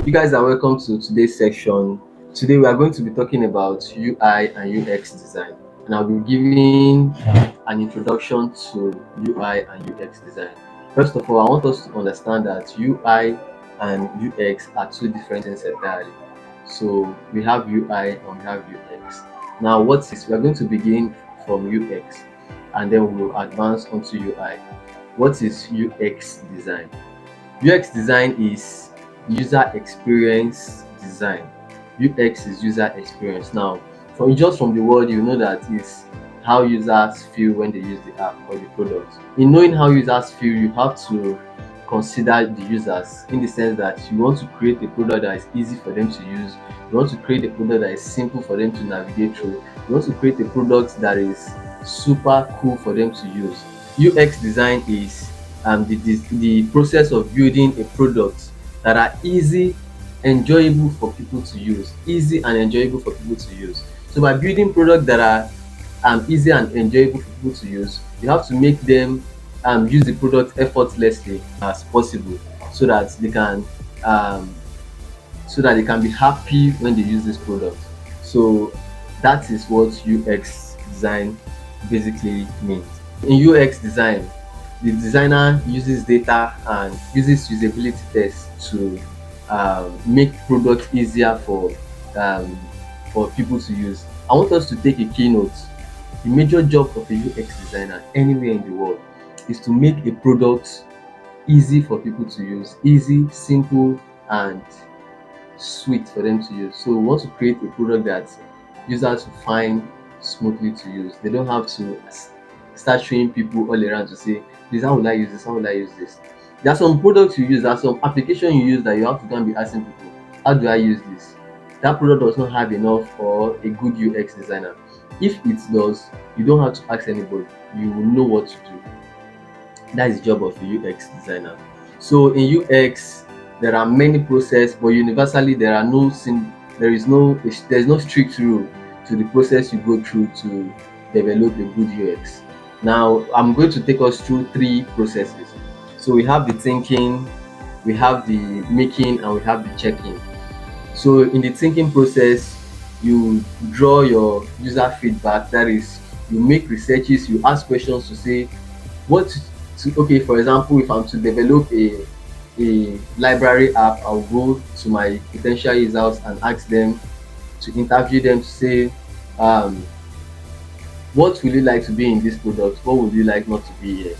You guys are welcome to today's section. Today we are going to be talking about UI and UX design, and I'll be giving an introduction to UI and UX design. First of all, I want us to understand that UI and UX are two different things entirely. So we have UI and we have UX. Now, what is we are going to begin from UX, and then we will advance onto UI. What is UX design? UX design is user experience design. UX is user experience. Now, from the word, you know that is how users feel when they use the app or the product. In knowing how users feel, you have to consider the users in the sense that you want to create a product that is easy for them to use. You want to create a product that is simple for them to navigate through. You want to create a product that is super cool for them to use. UX design is the process of building a product that are easy, enjoyable for people to use. Easy and enjoyable for people to use. So by building products that are easy and enjoyable for people to use, you have to make them use the product effortlessly as possible so that they can um, be happy when they use this product. So that is what UX design basically means. In UX design, the designer uses data and uses usability tests to make product easier for people to use. I want us to take a keynote. The major job of a UX designer anywhere in the world is to make a product easy for people to use, easy, simple, and sweet for them to use. So we want to create a product that users will find smoothly to use. They don't have to start showing people all around to say, this how will I use this, how will I use this. There are some products you use, there are some application you use that you have to go and be asking people, how do I use this? That product does not have enough for a good UX designer. If it does, you don't have to ask anybody. You will know what to do. That is the job of a UX designer. So in UX, there are many processes, but universally there is no strict rule to the process you go through to develop a good UX. Now I'm going to take us through three processes. So we have the thinking, we have the making, and we have the checking. So in the thinking process, you draw your user feedback. That is, you make researches, you ask questions to say what okay, for example, if I'm to develop a library app, I'll go to my potential users and ask them to interview them to say, um, what will you like to be in this product? What would you like not to be here?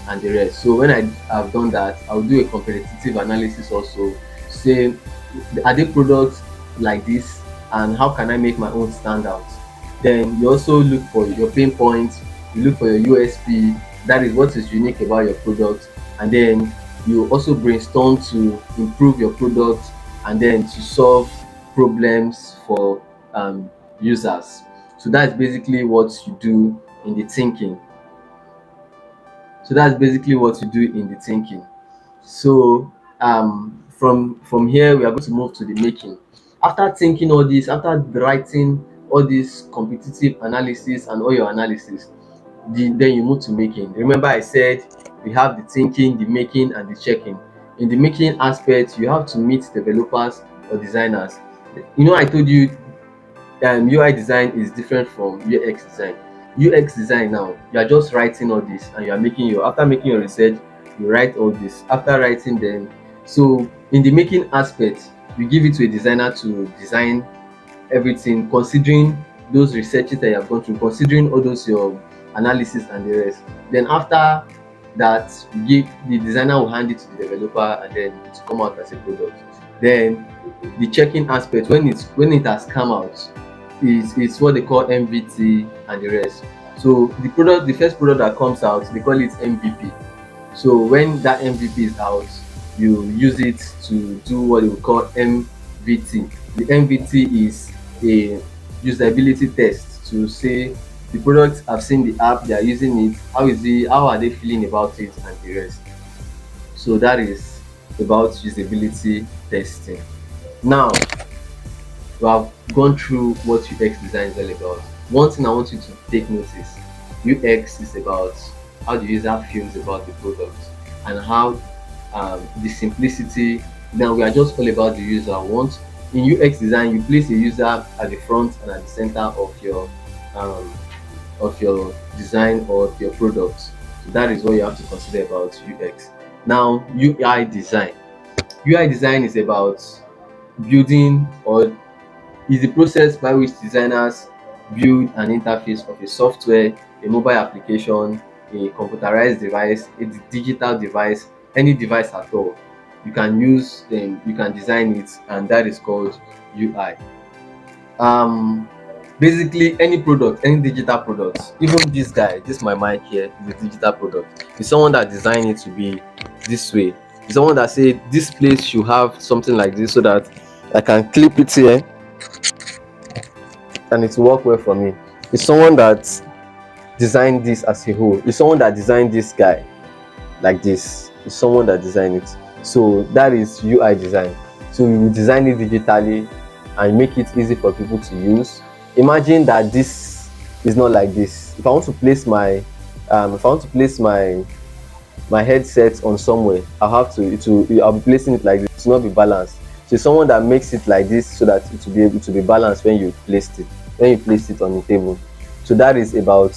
And the rest. So when I have done that, I'll do a competitive analysis also. Say, are there products like this, and how can I make my own stand out? Then you also look for your pain points. You look for your USP. That is what is unique about your product, and then you also brainstorm to improve your product and then to solve problems for users. So that's basically what you do in the thinking. So that's basically what you do in the thinking. So from here we are going to move to the making. After thinking all this, after writing all this competitive analysis and all your analysis, then you move to making. Remember I said we have the thinking, the making, and the checking. In the making aspect, you have to meet developers or designers. You know, I told you UI design is different from UX design. UX design, now you are just writing all this and you are making your after making your research, you write all this. After writing them, so in the making aspect, you give it to a designer to design everything, considering those researches that you have gone through, considering all those your analysis and the rest. Then after that, you give the designer will hand it to the developer and then it will come out as a product. Then the checking aspect, when it has come out, is what they call MVT and the rest. So the first product that comes out, they call it MVP. So when that MVP is out, you use it to do what they will call MVT. The MVT is a usability test to say the product have seen the app, they are using it, how are they feeling about it and the rest. So that is about usability testing. Now we have gone through what UX design is all about. One thing I want you to take notice: UX is about how the user feels about the product and how the simplicity Now we are just all about the user. Once in UX design, you place a user at the front and at the center um, of your design or of your product. So that is what you have to consider about UX. Now UI design. UI design is about building, or is the process by which designers build an interface of a software, a mobile application, a computerized device, a digital device, any device at all. You can use them, you can design it, and that is called UI. Um, Basically, any product, any digital product, even this guy, this my mic here, is a digital product. It's someone that designed it to be this way. It's someone that said this place should have something like this so that I can clip it here and it will work well for me. It's someone that designed this as a whole. It's someone that designed this guy like this. It's someone that designed it. So that is UI design. So we will design it digitally and make it easy for people to use. Imagine that this is not like this. If I want to place my headset on somewhere, I'll be placing it like this. It will not be balanced. So someone that makes it like this so that it will be able to be balanced when you place it on the table. So that is about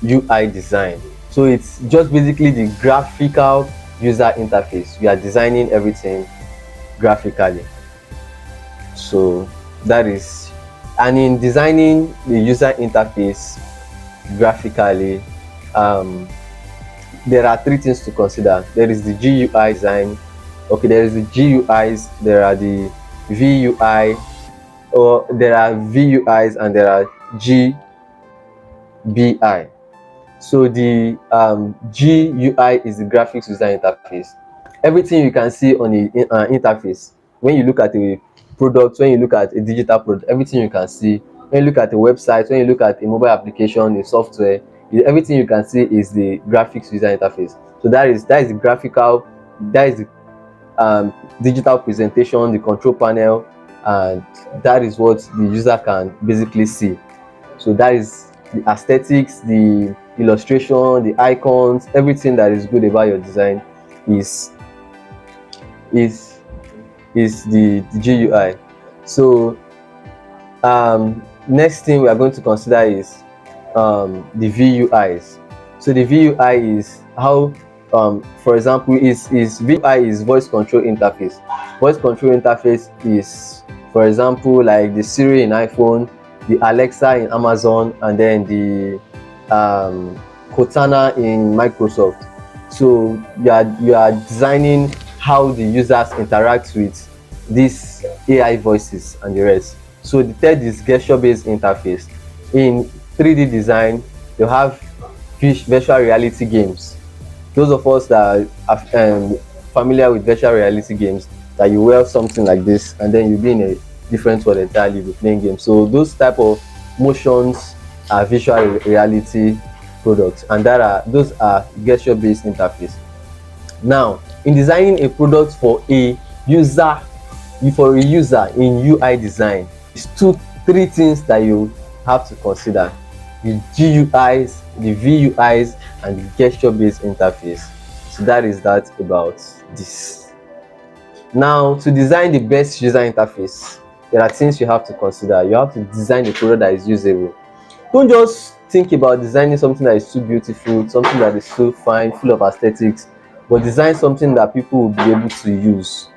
UI design. So it's just basically the graphical user interface. We are designing everything graphically. So that is, and in designing the user interface graphically, um, there are three things to consider. There is the GUI design. Okay, there is the GUIs, there are the VUI, or there are VUIs and there are GBI. So the GUI is the graphics user interface. Everything you can see on the interface, when you look at a product, when you look at a digital product, everything you can see. When you look at a website, when you look at a mobile application, a software, everything you can see is the graphics user interface. So that is the graphical, that is the digital presentation, the control panel, and that is what the user can basically see. So that is the aesthetics, the illustration, the icons, everything that is good about your design is is the GUI. So next thing we are going to consider is the VUIs. So the VUI is how, for example, is VUI is voice control interface. Voice control interface is, for example, like the Siri in iPhone, the Alexa in Amazon, and then the Cortana in Microsoft. So you are designing how the users interact with these AI voices and the rest. So the third is gesture-based interface. In 3D design, you have virtual reality games. Those of us that are familiar with virtual reality games, that you wear something like this and then you be in a different world entirely, be playing games. So those type of motions are virtual reality products, and those are gesture-based interface. Now, in designing a product for a user in UI design, it's three things that you have to consider: the GUIs, the VUIs, and the gesture-based interface. So that is that about this. Now, to design the best user interface, there are things you have to consider. You have to design a product that is usable. Don't just think about designing something that is too beautiful, something that is so fine, full of aesthetics, but design something that people will be able to use.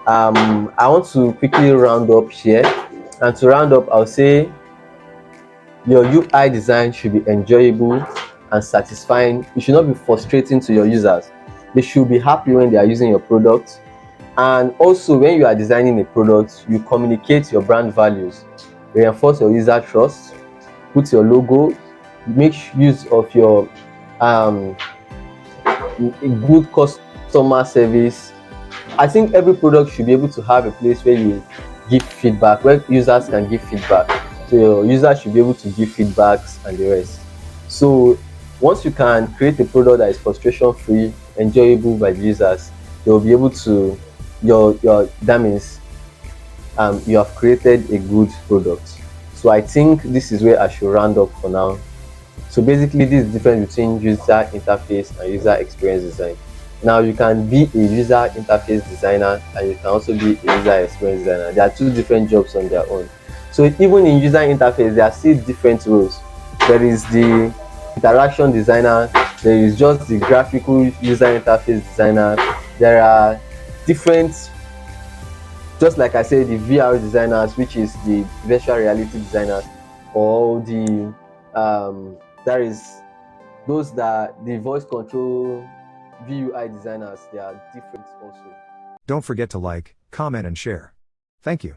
I want to quickly round up here, and to round up, I'll say your UI design should be enjoyable and satisfying. It should not be frustrating to your users. They should be happy when they are using your product. And also, when you are designing a product, you communicate your brand values, reinforce your user trust, put your logo, make use of your good customer service. I think every product should be able to have a place where you give feedback, where users can give feedback. So your users should be able to give feedbacks and the rest. So once you can create a product that is frustration free, enjoyable by the users, they will be able to that means you have created a good product. So I think this is where I should round up for now. So basically, this is the difference between user interface and user experience design. Now you can be a user interface designer and you can also be a user experience designer. There are two different jobs on their own. So even in user interface, there are still different roles. There is the interaction designer, there is just the graphical user interface designer. There are different, just like I said, the VR designers, which is the virtual reality designers, or the there is those that the voice control VUI designers. They are different also. Don't forget to like, comment and share. Thank you.